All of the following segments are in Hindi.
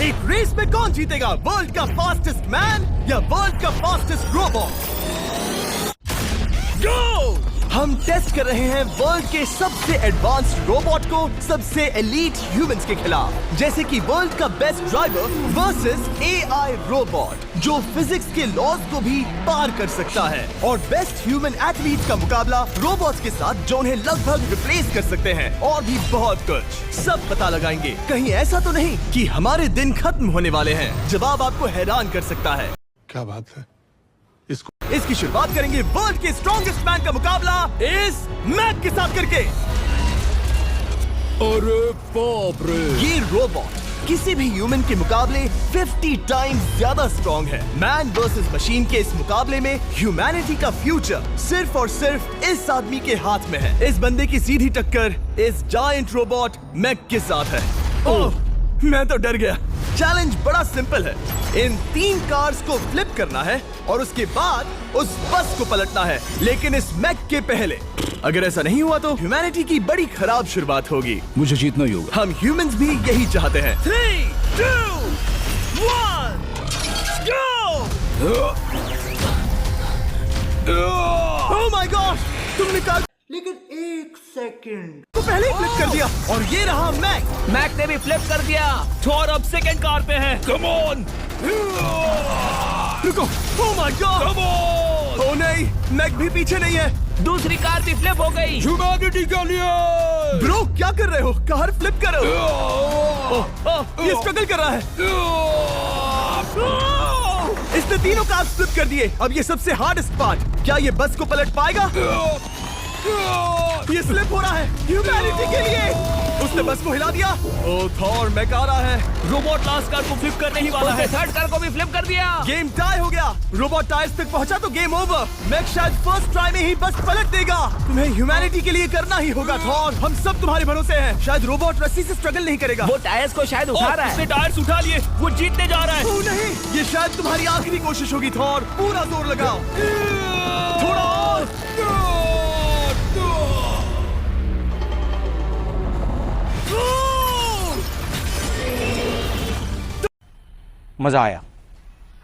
एक रेस में कौन जीतेगा, वर्ल्ड का फास्टेस्ट मैन या वर्ल्ड का फास्टेस्ट रोबोट? गो! हम टेस्ट कर रहे हैं वर्ल्ड के सबसे एडवांस्ड रोबोट को सबसे एलीट ह्यूमंस के खिलाफ, जैसे कि वर्ल्ड का best driver versus AI robot जो फिजिक्स के लॉज को भी पार कर सकता है, और बेस्ट ह्यूमन एथलीट का मुकाबला रोबोट्स के साथ जो उन्हें लगभग रिप्लेस कर सकते हैं, और भी बहुत कुछ। सब पता लगाएंगे। कहीं ऐसा तो नहीं कि हमारे दिन खत्म होने वाले हैं? जवाब आपको हैरान कर सकता है। क्या बात है? इसकी शुरुआत करेंगे वर्ल्ड के स्ट्रॉन्गेस्ट मैन का मुकाबला इस मैक के साथ करके। अरे बाप रे! ये रोबोट किसी भी ह्यूमन के मुकाबले 50 टाइम्स ज्यादा स्ट्रॉन्ग है। मैन वर्सेस मशीन के इस मुकाबले में ह्यूमैनिटी का फ्यूचर सिर्फ और सिर्फ इस आदमी के हाथ में है। इस बंदे की सीधी टक्कर इस जायंट रोबोट मैक के साथ है। ओह, मैं तो डर गया। चैलेंज बड़ा सिंपल है। इन 3 कार्स को फ्लिप करना है और उसके बाद उस बस को पलटना है, लेकिन इस मैक के पहले। अगर ऐसा नहीं हुआ तो ह्यूमैनिटी की बड़ी खराब शुरुआत होगी। मुझे जीतना ही होगा। हम ह्यूमंस भी यही चाहते हैं। 3, 2, 1, go! Oh my gosh! तुमने कहा, लेकिन 1 सेकंड तो पहले ही फ्लिप कर दिया, और ये रहा मैक। मैक ने भी फ्लिप कर दिया। थॉर अब सेकंड कार पे है। Come on! रुको! Oh my God! Come on! ओ नहीं, मैक भी पीछे नहीं है। दूसरी कार भी फ्लिप हो गई। ह्यूमैनिटी के लिए! ब्रो, क्या कर रहे हो? कार फ्लिप करो। ये स्ट्रगल कर रहा है। इसने तीनों कार फ्लिप कर दिए। अब ये सबसे हार्डेस्ट पार्ट, क्या ये बस को पलट पाएगा? ये स्लिप हो रहा है ह्यूमैनिटी के लिए। उसने बस को हिला दिया। ओ थॉर, मैक आ रहा है। रोबोट लास्ट कार को फ्लिप करने ही वाला है। थर्ड कार को भी फ्लिप कर दिया। गेम टाई हो गया। रोबोट टायर्स तक पहुंचा तो गेम ओवर। मैक शायद फर्स्ट ट्राई में ही बस पलट देगा। तुम्हें ह्यूमैनिटी के लिए करना ही होगा थॉर। हम सब तुम्हारे भरोसे हैं। शायद रोबोट रस्सी से स्ट्रगल नहीं करेगा। वो टायर्स को शायद उठा रहा है। उसने टायर्स उठा लिए। वो जीतने जा रहा है। ओ नहीं, ये शायद तुम्हारी आखिरी कोशिश होगी थॉर। पूरा जोर लगाओ। थोड़ा और। मजा आया।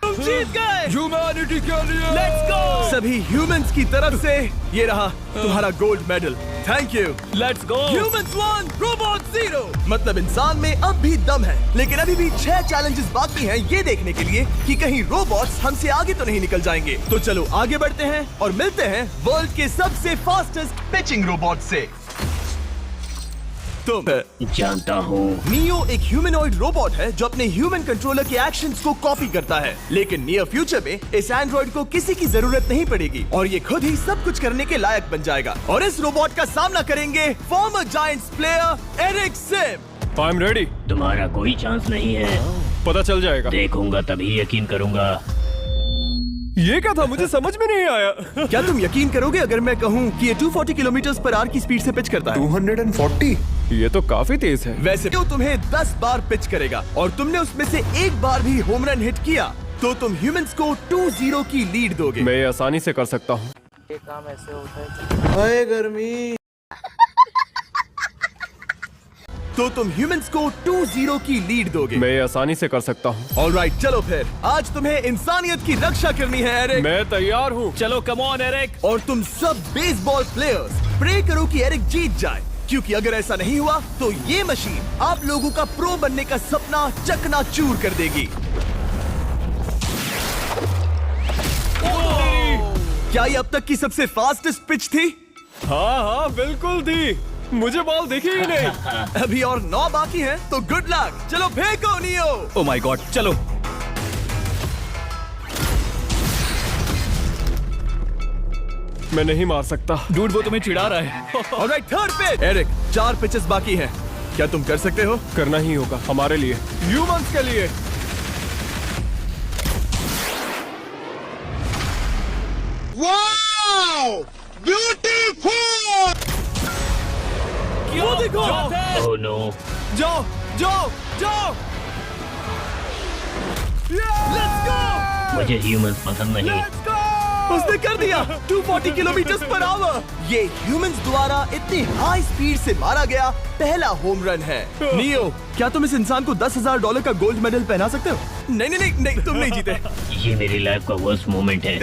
तुम जीत गए। ह्यूमैनिटी के लिए! Let's go! सभी ह्यूमंस की तरफ से ये रहा तुम्हारा gold medal. Thank you. Let's go! Humans 1, robot 0। मतलब इंसान में अब भी दम है, लेकिन अभी भी 6 चैलेंजेस बाकी हैं ये देखने के लिए कि कहीं रोबोट्स हमसे आगे तो नहीं निकल जाएंगे। तो चलो आगे बढ़ते हैं और मिलते हैं वर्ल्ड के सबसे फास्टेस्ट पिचिंग रोबोट से। तुम जानता हूँ। नियो एक ह्यूमनॉइड रोबोट है जो अपने ह्यूमन कंट्रोलर के एक्शंस को कॉपी करता है, लेकिन नियर फ्यूचर में इस एंड्रॉइड को किसी की जरूरत नहीं पड़ेगी और ये खुद ही सब कुछ करने के लायक बन जाएगा। और इस रोबोट का सामना करेंगे former Giants player Eric Sim. I am ready. तुम्हारा कोई चांस नहीं है। पता चल जाएगा। देखूंगा तभी यकीन करूंगा। ये क्या था? मुझे समझ में नहीं आया। क्या तुम यकीन करोगे अगर मैं कहूँ कि ये 240 किलोमीटर/आवर की स्पीड से पिच करता है? 240? ये तो काफी तेज है। वैसे तो तुम्हें 10 बार पिच करेगा और तुमने उसमें से एक बार भी होम रन हिट किया तो तुम ह्यूमंस को 2-0 की लीड दोगे। मैं ये आसानी से कर सकता हूँ। ये काम ऐसे होता है। हाय गर्मी। तो तुम ह्यूमंस को 2-0 की लीड दोगे। मैं ये आसानी से कर सकता हूँ। ऑलराइट, चलो फिर आज तुम्हें इंसानियत की रक्षा करनी है एरिक। मैं तैयार हूँ। चलो कम ऑन एरिक। और तुम सब बेसबॉल प्लेयर्स प्रे करो कि एरिक जीत जाए, क्योंकि अगर ऐसा नहीं हुआ तो ये मशीन आप लोगों का प्रो बनने का सपना चकनाचूर कर देगी। क्या ये अब तक की सबसे फास्टेस्ट पिच थी? हाँ हाँ बिल्कुल थी। मुझे बॉल दिखी ही नहीं। अभी और 9 बाकी हैं, तो गुड लक। चलो फेंको नियो। ओह माय गॉड, चलो। मैं नहीं मार सकता। डूड, वो तुम्हें चिढ़ा रहा है। Alright, third pitch. Eric, 4 pitches बाकी हैं। क्या तुम कर सकते हो? करना ही होगा हमारे लिए, ह्यूमंस के लिए। वाओ! ब्यूटीफुल! वो देखो। Oh no. जाओ जाओ जाओ। Let's go. मुझे ह्यूमंस पसंद नहीं। Let's go. उसने कर दिया 240 किलोमीटर पर आवर। ये ह्यूमंस द्वारा इतनी हाई स्पीड से मारा गया पहला होम रन है। नियो, क्या तुम इस इंसान को $10,000 का गोल्ड मेडल पहना सकते हो? नहीं, तुम नहीं जीते। ये मेरी लाइफ का वर्स्ट मोमेंट है।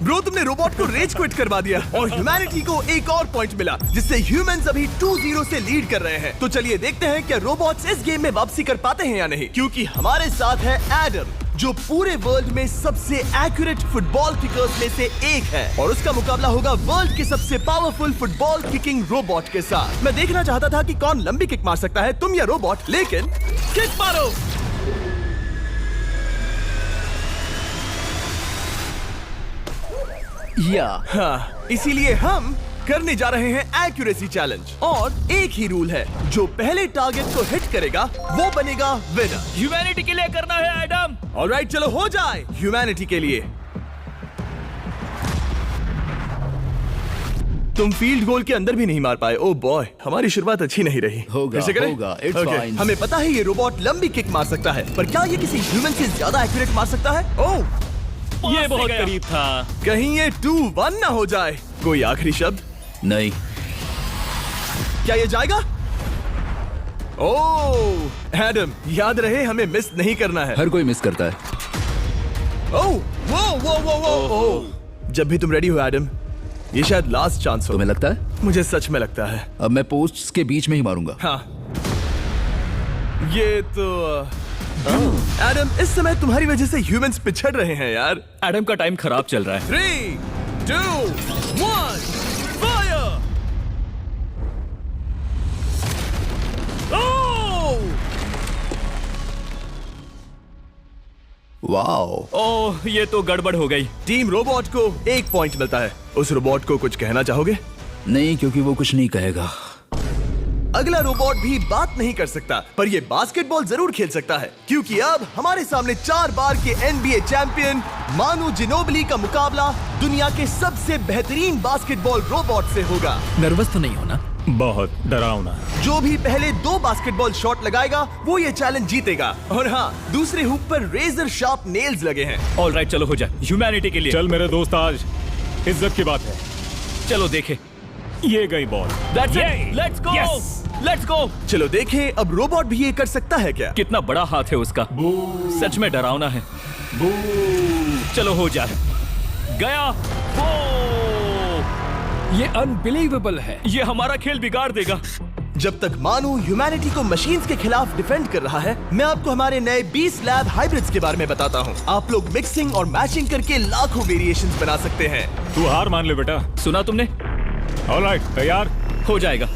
ब्रो, तुमने रोबोट को रेज क्विट करवा दिया और ह्यूमैनिटी को एक और पॉइंट मिला, जिससे ह्यूमंस अभी 2-0 से लीड कर रहे हैं। तो चलिए देखते हैं क्या रोबोट्स इस गेम में वापसी कर पाते हैं या नहीं, क्योंकि हमारे साथ है एडम, जो पूरे वर्ल्ड में सबसे एक्यूरेट फुटबॉल किकर्स में से एक है, और उसका मुकाबला होगा वर्ल्ड के सबसे पावरफुल फुटबॉल किकिंग रोबोट के साथ। मैं देखना चाहता था कि कौन लंबी किक मार सकता है, तुम या रोबोट, लेकिन किक मारो। हाँ, इसीलिए हम करने जा रहे हैं एक्यूरेसी चैलेंज, और एक ही रूल है, जो पहले टारगेट को हिट करेगा वो बनेगा विनर। ह्यूमैनिटी के लिए करना है एडम। ऑलराइट, चलो हो जाए ह्यूमैनिटी के लिए। तुम फील्ड गोल के अंदर भी नहीं मार पाए। ओह बॉय, हमारी शुरुआत अच्छी नहीं रही। होगा, फिर से करें? होगा, it's Okay, fine. हमें पता है ये रोबोट लंबी किक मार सकता है, पर क्या ये किसी ह्यूमन से ज्यादा एक्यूरेट मार सकता है? ओह, ये बहुत करीब था। कहीं ये 2-1 ना हो जाए। कोई आखिरी शब्द? नहीं। क्या ये जाएगा? ओह एडम, याद रहे हमें मिस नहीं करना है। हर कोई मिस करता है। ओह वो। जब भी तुम रेडी हो एडम, ये शायद लास्ट चांस हो। तुम्हें लगता है? मुझे सच में लगता है। अब मैं पोस्ट्स के बीच में ही मारूंगा। हाँ, ये तो एडम, इस समय तुम्हारी वजह से ह्यूमंस पिछड़ रहे हैं यार। एडम का टाइम खराब चल रहा है। 3, 2, 1, फायर! वाओ। ओह, ये तो गड़बड़ हो गई। टीम रोबोट को 1 पॉइंट मिलता है। उस रोबोट को कुछ कहना चाहोगे? नहीं, क्योंकि वो कुछ नहीं कहेगा। अगला रोबोट भी बात नहीं कर सकता, पर ये बास्केटबॉल जरूर खेल सकता है, क्योंकि अब हमारे सामने 4 बार के NBA चैंपियन मानू जिनोबिली का मुकाबला दुनिया के सबसे बेहतरीन बास्केटबॉल रोबोट से होगा। नर्वस तो नहीं होना? बहुत डरावना। जो भी पहले 2 बास्केटबॉल शॉट लगाएगा वो ये चैलेंज जीतेगा। और हाँ, दूसरे हुक पर रेजर शार्प नेल्स लगे हैं। ऑलराइट, चलो हो जाए ह्यूमैनिटी के लिए। चल मेरे दोस्त, आज इज्जत की बात है। चलो देखे। ये गई ball. That's it. Let's go. Yes. Let's go. चलो देखें अब रोबोट भी ये कर सकता है क्या? कितना बड़ा हाथ है उसका। सच में डरावना है। चलो हो जाए। गया। ये अनबिलीवेबल है। ये हमारा खेल बिगाड़ देगा। जब तक मानू ह्यूमैनिटी को मशीन्स के खिलाफ डिफेंड कर रहा है, मैं आपको हमारे नए 20 लैब हाइब्रिड्स के बारे में बताता हूँ। आप लोग मिक्सिंग और मैचिंग करके लाखों वेरिएशंस बना सकते हैं। तू हार मान ले बेटा। सुना तुमने? ऑलराइट, तैयार? हो जाएगा।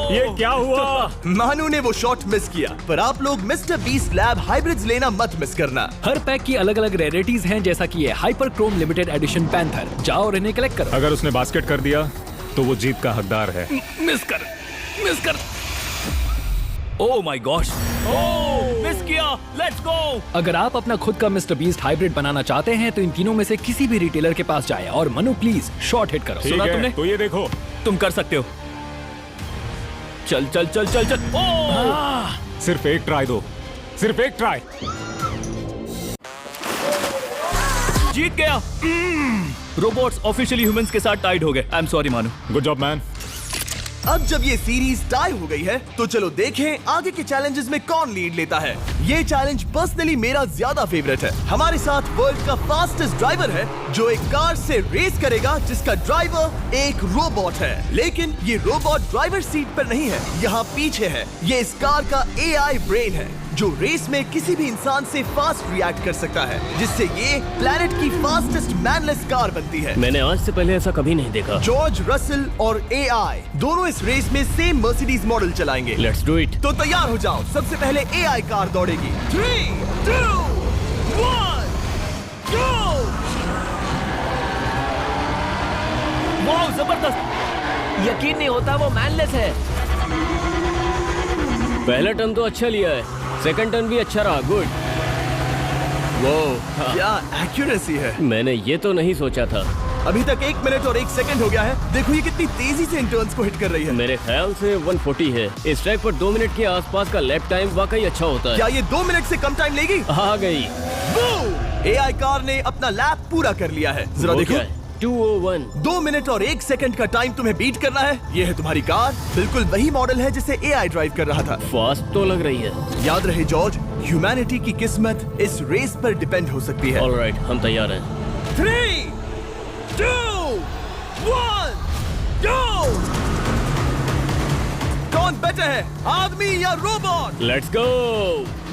ये क्या हुआ? मानू ने वो शॉट मिस किया, पर आप लोग मिस्टर बीस्ट लैब हाइब्रिड्स लेना मत मिस करना। हर पैक की अलग अलग रेयरिटीज हैं, जैसा कि ये hyper Chrome limited edition panther. जाओ और इन्हें कलेक्ट करो। अगर उसने बास्केट कर दिया तो वो जीत का हकदार है। मिस कर। ओह माय गॉश, मिस किया। Let's go. अगर आप अपना खुद का मिस्टर बीस्ट हाइब्रिड बनाना चाहते हैं तो इन तीनों में से किसी भी रिटेलर के पास जाए और मनु प्लीज शॉट हिट करो। सुना तुमने? तो ये देखो, तुम कर सकते हो। चल। सिर्फ एक ट्राई दो, सिर्फ एक ट्राई। जीत गया। रोबोट्स ऑफिशियली ह्यूमंस के साथ टाइड हो गए। आई एम सॉरी मानू। Good job man. अब जब ये सीरीज टाई हो गई है, तो चलो देखें आगे के चैलेंजेस में कौन लीड लेता है। ये चैलेंज पर्सनली मेरा ज्यादा फेवरेट है। हमारे साथ वर्ल्ड का फास्टेस्ट ड्राइवर है, जो एक कार से रेस करेगा जिसका ड्राइवर एक रोबोट है। लेकिन ये रोबोट ड्राइवर सीट पर नहीं है, यहाँ पीछे है। ये इस कार का AI ब्रेन है, जो रेस में किसी भी इंसान से फास्ट रिएक्ट कर सकता है, जिससे ये प्लैनेट की फास्टेस्ट मैनलेस कार बनती है। मैंने आज से पहले ऐसा कभी नहीं देखा। जॉर्ज रसल और AI दोनों इस रेस में सेम मर्सिडीज मॉडल चलाएंगे। Let's do it. तो तैयार हो जाओ। सबसे पहले AI कार दौड़ेगी। 3, 2, 1, go! वाह, जबरदस्त। यकीन नहीं होता वो मैनलेस है। पहला टर्न तो अच्छा लिया है, सेकंड टर्न भी अच्छा रहा। गुड। वो क्या एक्यूरेसी है। मैंने ये तो नहीं सोचा था। अभी तक 1 मिनट और 1 सेकंड हो गया है। देखो ये कितनी तेजी से इन टर्न्स को हिट कर रही है। मेरे ख्याल से 140 है। इस ट्रैक पर 2 मिनट के आसपास का लैप टाइम वाकई अच्छा होता है। क्या ये 2 मिनट से कम टाइम लेगी? आ गई। एआई कार ने अपना लैप पूरा कर लिया है। जरा वो देखो, क्या है? 201। 2 मिनट और 1 सेकंड का टाइम तुम्हें बीट करना है। ये है तुम्हारी कार, बिल्कुल वही मॉडल है जिसे एआई ड्राइव कर रहा था। फास्ट तो लग रही है। याद रहे जॉर्ज, ह्यूमैनिटी की किस्मत इस रेस पर डिपेंड हो सकती है। ऑलराइट, हम तैयार हैं। 3, 2, 1, गो! कौन बेटर है, आदमी या robot? Let's go.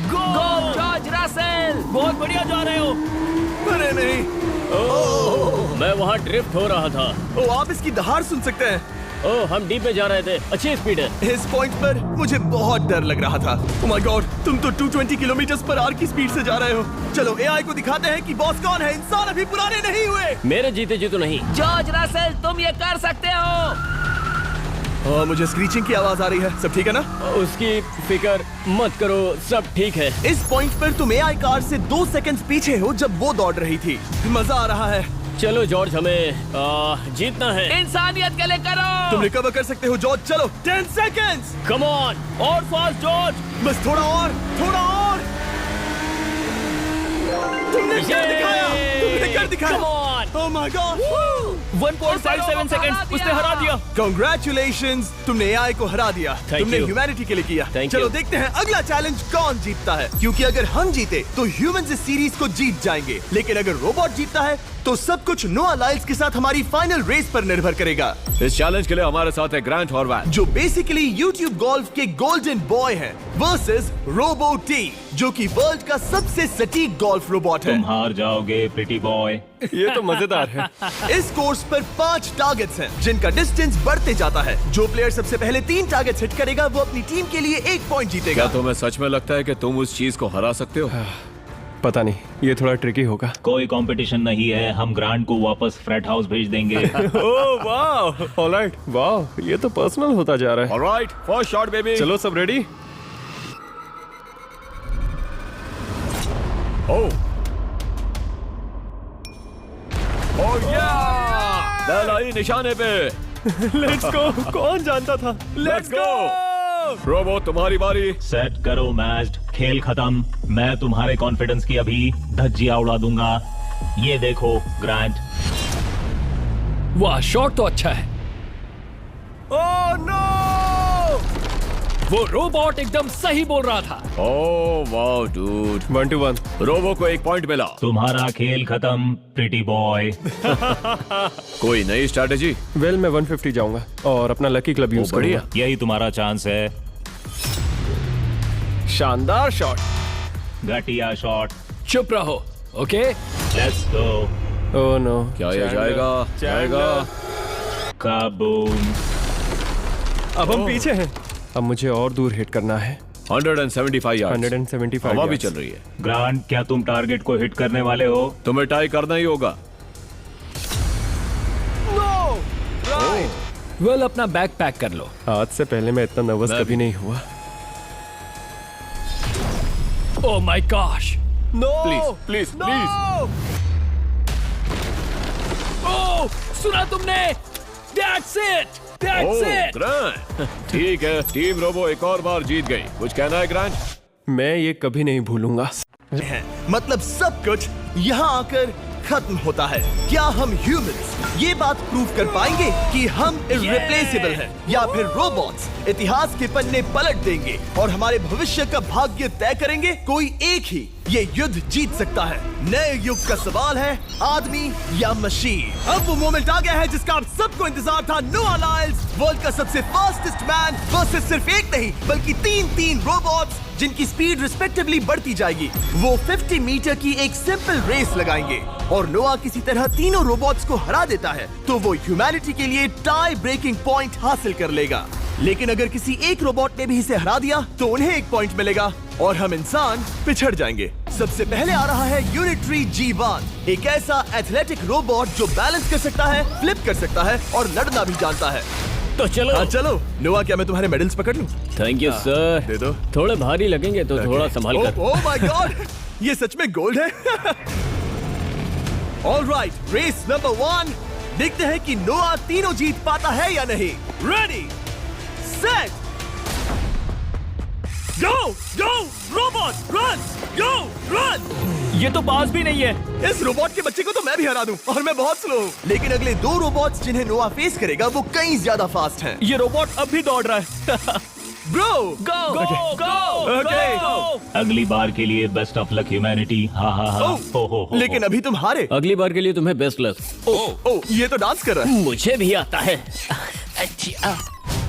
Go George Russell. बहुत बढ़िया जा रहे हो। अरे नहीं, मैं वहाँ ड्रिफ्ट हो रहा था। ओ आप इसकी दहाड़ सुन सकते हैं। ओह, हम डीप में जा रहे थे। अच्छी स्पीड है। इस पॉइंट पर मुझे बहुत डर लग रहा था। ओह माय गॉड, तुम तो 220 किलोमीटर पर आवर की स्पीड से जा रहे हो। चलो एआई को दिखाते हैं कि बॉस कौन है। इंसान अभी पुराने नहीं हुए। मेरे जीते जी तो नहीं। जॉर्ज रसेल, तुम ये कर सकते हो। मुझे स्क्रीचिंग की आवाज आ रही है। सब ठीक है ना? उसकी फिक्र मत करो, सब ठीक है। इस पॉइंट पर तुम एआई कार से 2 सेकंड पीछे हो जब वो दौड़ रही थी। मजा आ रहा है। चलो जॉर्ज, हमें जीतना है। इंसानियत के लिए करो। तुम रिकवर कर सकते हो जॉर्ज। चलो 10 सेकंड्स। कम ऑन, और फास्ट जॉर्ज। बस थोड़ा और, थोड़ा और। तुमने कर दिखाया, तुमने कर दिखाया। Come on. Oh my God. 1.57 seconds उसने हरा दिया। Congratulations, तुमने एआई को हरा दिया। Thank तुमने you. ह्यूमैनिटी के लिए किया। Thank चलो you. देखते हैं अगला चैलेंज कौन जीतता है, क्योंकि अगर हम जीते तो ह्यूमंस इस सीरीज को जीत जाएंगे, लेकिन अगर रोबोट जीतता है तो सब कुछ नोआ लाइल्स के साथ हमारी फाइनल रेस पर निर्भर करेगा। इस चैलेंज के लिए हमारे साथ है ग्रांट हॉर्वैट, जो बेसिकली YouTube गोल्फ के गोल्डन बॉय हैं, वर्सेस रोबो टी, जो कि वर्ल्ड का सबसे सटीक गोल्फ रोबोट है। हार जाओगे प्रिटी बॉय। ये तो मजेदार है। इस कोर्स पर 5 टारगेट्स हैं, जिनका डिस्टेंस बढ़ते जाता है। जो प्लेयर सबसे पहले 3 टारगेट्स हिट करेगा वो अपनी टीम के लिए 1 पॉइंट जीतेगा। क्या तुम्हें सच में लगता है कि तुम उस चीज को हरा सकते हो? पता नहीं, ये थोड़ा ट्रिकी होगा। कोई कंपटीशन नहीं है, हम ग्रांट को वापस फ्रेट हाउस भेज देंगे। ओह वाह, ऑलराइट, वाह, ये तो पर्सनल होता जा रहा है। Alright, first shot baby. चलो सब रेडी? ओह ओह या, दलाई निशाने पे। Let's go. कौन जानता था? Let's go. रोबो, तुम्हारी बारी। सेट करो मैच, खेल खत्म। मैं तुम्हारे कॉन्फिडेंस की अभी धज्जियां उड़ा दूंगा। ये देखो ग्रांट। वाह, शॉट तो अच्छा है। Oh no! वो रोबोट एकदम सही बोल रहा था। ओह वाह डूड, 1 to 1। रोबो को 1 पॉइंट मिला। तुम्हारा खेल खत्म प्रिटी बॉय। कोई नई स्ट्रैटेजी? वेल, मैं 150 जाऊंगा और अपना लकी क्लब यूज बढ़िया। करूंगा। यही तुम्हारा चांस है। शानदार शॉट। घटिया शॉट। चुप रहो, okay? Let's go. Oh no. क्या ये जाएगा? जाएगा। काबूम। अब हम पीछे हैं। अब मुझे और दूर हिट करना है। 175 यार्ड्स। 175 हवा भी yards। चल रही है। ग्रांट, क्या तुम टारगेट को हिट करने वाले हो? तुम्हें टाई करना ही होगा। वेल, अपना बैग पैक कर लो। आज से पहले मैं इतना नर्वस मैं कभी नहीं हुआ। Oh my gosh. No! Please please please. Oh, सुना तुमने? That's it! That's it! Grant, ठीक है, टीम रोबो एक और बार जीत गई। कुछ कहना है ग्रांट? मैं ये कभी नहीं भूलूंगा। मतलब सब कुछ यहाँ आकर खत्म होता है। क्या हम ह्यूमंस ये बात प्रूव कर पाएंगे कि हम इररिप्लेसेबल हैं, या फिर रोबोट्स इतिहास के पन्ने पलट देंगे और हमारे भविष्य का भाग्य तय करेंगे? कोई एक ही ये युद्ध जीत सकता है। नए युग का सवाल है, आदमी या मशीन। अब वो मोमेंट आ गया है जिसका आप सबको इंतजार था। नोआ लाइल्स, वर्ल्ड का सबसे फास्टेस्ट मैन वर्सेस सिर्फ एक नहीं बल्कि 3 रोबोट्स, जिनकी स्पीड रिस्पेक्टिवली बढ़ती जाएगी। वो 50 मीटर की एक सिंपल रेस लगाएंगे और नोआ किसी तरह तीनों रोबोट्स को हरा देता है तो वो ह्यूमैनिटी के लिए टाई ब्रेकिंग पॉइंट हासिल कर लेगा। लेकिन अगर किसी एक रोबोट ने भी इसे हरा दिया तो उन्हें 1 पॉइंट मिलेगा और हम इंसान पिछड़ जाएंगे। सबसे पहले आ रहा है यूनिट्री G1, एक ऐसा एथलेटिक रोबोट जो बैलेंस कर सकता है, फ्लिप कर सकता है और लड़ना भी जानता है। तो चलो। हाँ चलो। नोआ, क्या मैं तुम्हारे मेडल्स पकड़ लूं? Thank you sir. दे दो। थोड़े भारी लगेंगे तो थोड़ा संभाल कर। ओह माय गॉड, ये सच में गोल्ड है। ऑलराइट, रेस नंबर 1 देखते हैं कि नोआ तीनों जीत पाता है या नहीं। रेडी, सेट, गो गो रोबोट रन, गो रन। ये तो पास भी नहीं है। इस रोबोट के बच्चे को तो मैं भी हरा दूं और मैं बहुत स्लो हूं। लेकिन अगले 2 रोबोट्स जिन्हें नोआ फेस करेगा वो कहीं ज्यादा फास्ट हैं। ये रोबोट अब भी दौड़ रहा है। ब्रो गो गो ओके। अगली बार के लिए बेस्ट ऑफ लक ह्यूमैनिटी। हाँ हाँ हाँ। हो। लेकिन अभी तुम हारे। अगली बार के लिए तुम्हें बेस्ट लक। ओ ये तो डांस कर रहा है। मुझे भी आता है।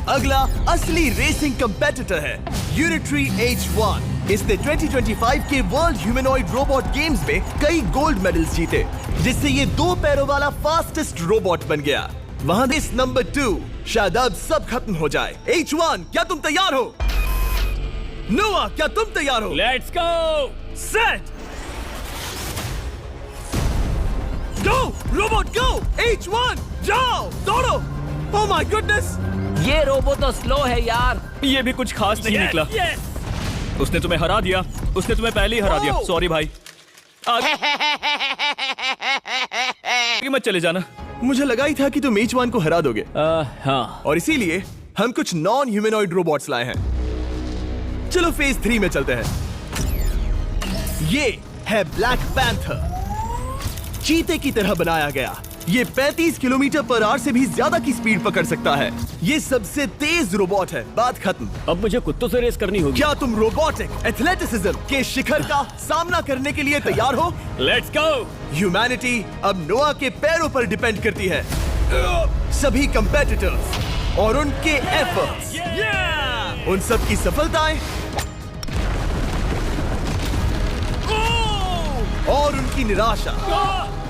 अगला असली रेसिंग कंपेटिटर है यूनिट्री H1। इसने 2025 के वर्ल्ड ह्यूमनॉइड रोबोट गेम्स में कई गोल्ड मेडल्स जीते, जिससे ये 2 पैरों वाला फास्टेस्ट रोबोट बन गया। वहां इस नंबर 2 शायद अब सब खत्म हो जाए। H1 क्या तुम तैयार हो? नोआ क्या तुम तैयार हो? Let's go. Set, go robot go. H1 जाओ, दौड़ो। ओह माय गुडनेस, ये रोबो तो स्लो है यार। ये भी कुछ खास नहीं निकला। उसने तुम्हें हरा दिया। उसने तुम्हें पहले ही हरा दिया। सॉरी भाई। आगे मत चले जाना। मुझे लगा ही था कि तुम H1 को हरा दोगे। हाँ। और इसीलिए हम कुछ नॉन ह्यूमनॉइड रोबोट्स लाए हैं। चलो फेज 3 में चलते हैं। ये है ब्लैक पैंथर, चीते की तरह बनाया गया। ये 35 किलोमीटर पर आवर से भी ज्यादा की स्पीड पकड़ सकता है। ये सबसे तेज रोबोट है। बात खत्म। अब मुझे कुत्तों से रेस करनी होगी। क्या तुम रोबोटिक एथलेटिसिज्म के शिखर का सामना करने के लिए तैयार हो? Let's go. ह्यूमैनिटी अब नोआ के पैरों पर डिपेंड करती है। सभी कंपेटिटर्स और उनके एफर्ट्स, उन सब की सफलताएं और उनकी निराशा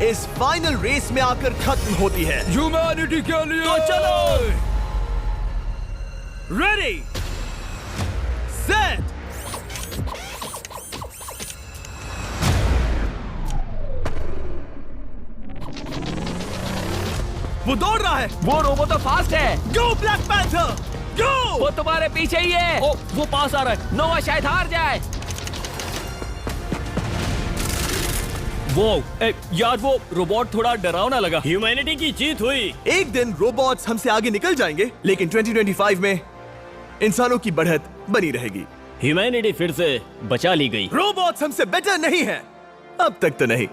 इस फाइनल रेस में आकर खत्म होती है। ह्यूमैनिटी के लिए। तो चलो, रेडी, सेट, वो दौड़ रहा है। वो रोबो तो फास्ट है। गो ब्लैक पैंथर, गो। वो तुम्हारे पीछे ही है। ओ, वो पास आ रहा है। नोआ शायद हार जाए। वो यार वो रोबोट थोड़ा डरावना लगा। ह्यूमैनिटी की जीत हुई। एक दिन रोबोट्स हमसे आगे निकल जाएंगे, लेकिन 2025 में इंसानों की बढ़त बनी रहेगी। ह्यूमैनिटी फिर से बचा ली गई। रोबोट्स हमसे बेटर नहीं है, अब तक तो नहीं।